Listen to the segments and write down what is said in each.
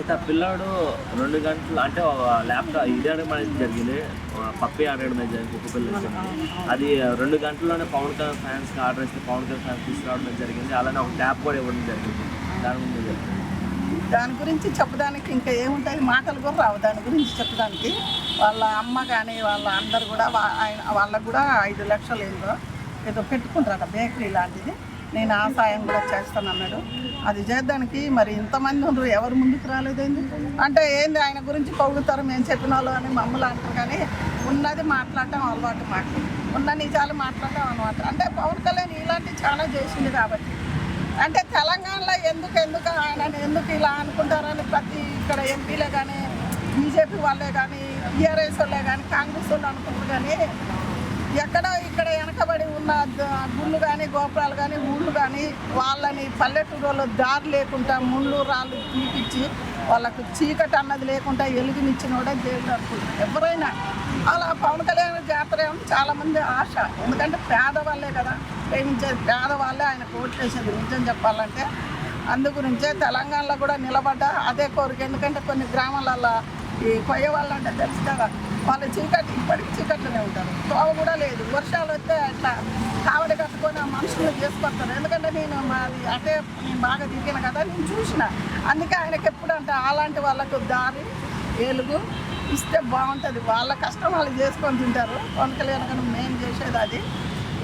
అయితే ఆ పిల్లాడు 2 గంటలు అంటే ల్యాప్‌టాప్ ఇది అడగడం అనేది జరిగింది. పప్పీ అడగడం అనేది జరిగింది. కుక్క పిల్ల జరిగింది. అది 2 గంటల్లోనే పవన్ కళ్యాణ్ ఫ్యాన్స్‌కి ఆర్డర్ ఇస్తే పవన్ కళ్యాణ్ ఫ్యాన్స్ తీసుకురావడం జరిగింది. అలానే ఒక ట్యాబ్ కూడా ఇవ్వడం జరిగింది. దాని ముందు చెప్తాను. దాని గురించి చెప్పడానికి ఇంకా ఏముంటాయి, మాటలు కూడా రావు దాని గురించి చెప్పడానికి. వాళ్ళ అమ్మ కానీ వాళ్ళ అందరు కూడా వాళ్ళకు కూడా 5 లక్షలు ఏదో పెట్టుకుంటారట బేకరీ లాంటిది. నేను ఆ సాయం కూడా చేస్తానన్నాడు. అది చేద్దానికి మరి ఇంతమంది ఉన్నారు, ఎవరు ముందుకు రాలేదేంది అంటే ఏంది ఆయన గురించి పొగుడుతారు మేము చెప్పిన వాళ్ళు అని మమ్మల్ని అంటారు. కానీ ఉన్నది మాట్లాడటం అలవాటు మాకు, ఉన్న నిజాలు మాట్లాడటం అలవాటు. అంటే పవన్ కళ్యాణ్ ఇలాంటివి చాలా చేసింది కాబట్టి అంటే తెలంగాణలో ఎందుకు ఆయన ఎందుకు ఇలా అనుకుంటారని ప్రతి ఇక్కడ ఎంపీలే కానీ బీజేపీ వాళ్ళే కానీ టీఆర్ఎస్ వాళ్ళే కానీ కాంగ్రెస్ వాళ్ళు అనుకుంటారు. కానీ ఎక్కడో ఇక్కడ వెనకబడి ఉన్న గుళ్ళు కానీ గోపురాలు కానీ ఊళ్ళు కానీ వాళ్ళని పల్లెటూరులో దారి లేకుండా ముళ్ళు రాళ్ళు తీపిచ్చి వాళ్ళకు చీకటి అన్నది లేకుండా ఎలుగునిచ్చిన కూడా దేవుడు అనుకుంటారు ఎవరైనా. అలా పవన్ కళ్యాణ్ జాతర ఏమో చాలామంది ఆశ, ఎందుకంటే పేదవాళ్ళే కదా ప్రేమించేది, పేదవాళ్ళే ఆయన ఓట్లేసేది నిజం చెప్పాలంటే. అందు గురించే తెలంగాణలో కూడా నిలబడ్డ అదే కోరిక. ఎందుకంటే కొన్ని గ్రామాలలో ఈ కొయ్య వాళ్ళు అంటే తెలుసు కదా, వాళ్ళు చీకటి ఇప్పటికి చీకట్లోనే ఉంటారు, తోవ కూడా లేదు. వర్షాలు వస్తే అట్లా కావడి కట్టుకొని ఆ మనుషులు చేసుకొస్తారు. ఎందుకంటే నేను బాగా దిగిన కదా, నేను చూసిన. అందుకే ఆయనకి ఎప్పుడు అంటే అలాంటి వాళ్ళకు దారి ఏలుగు ఇస్తే బాగుంటుంది. వాళ్ళ కష్టం వాళ్ళు చేసుకొని తింటారు. పవన్ కళ్యాణ్ కానీ మేము చేసేది అది.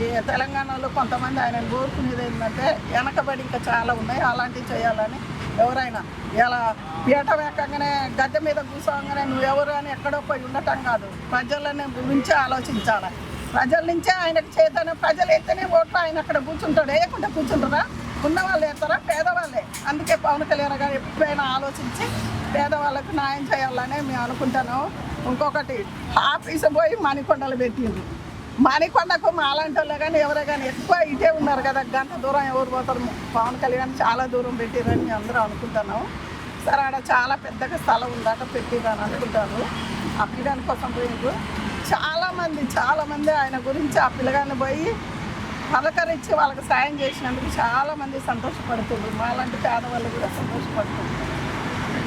ఈ తెలంగాణలో కొంతమంది ఆయన కోరుకునేది ఏంటంటే వెనకబడి ఇంకా చాలా ఉన్నాయి, అలాంటివి చేయాలని. ఎవరైనా ఇలా పీట వేకంగానే గద్దె మీద కూర్చోగానే నువ్వెవరు అని ఎక్కడో పోయి ఉండటం కాదు, ప్రజలని గురించి ఆలోచించాలి. ప్రజల నుంచే ఆయనకు చేతనే, ప్రజలు అయితేనే ఓట్లు ఆయన అక్కడ కూర్చుంటాడు. వేయకుండా కూర్చుంటారా, ఉన్న వాళ్ళు వేస్తారా, పేదవాళ్ళే. అందుకే పవన్ కళ్యాణ్ గారు ఎప్పుడైనా ఆలోచించి పేదవాళ్ళకు న్యాయం చేయాలని మేము అనుకుంటాను. ఇంకొకటి ఆఫీసు పోయి మణికొండలు పెట్టింది. మణికొండకు మాలాంటి వాళ్ళే కానీ ఎవరే కానీ ఎక్కువ ఇటే ఉన్నారు కదా, గంట దూరం ఎవరు పోతారు. పవన్ కళ్యాణ్ చాలా దూరం పెట్టిరని అందరూ అనుకుంటున్నాం. సరే ఆడ చాలా పెద్దగా స్థలం ఉందాక పెట్టిరని అనుకుంటారు. ఆ పిల్లగాని కోసం పోయిండ్రు చాలామంది ఆయన గురించి ఆ పిల్లగాన్ని పోయి పలకరించి వాళ్ళకి సాయం చేసినందుకు చాలామంది సంతోషపడుతున్నారు. మాలాంటి పేదవాళ్ళు కూడా సంతోషపడుతున్నారు.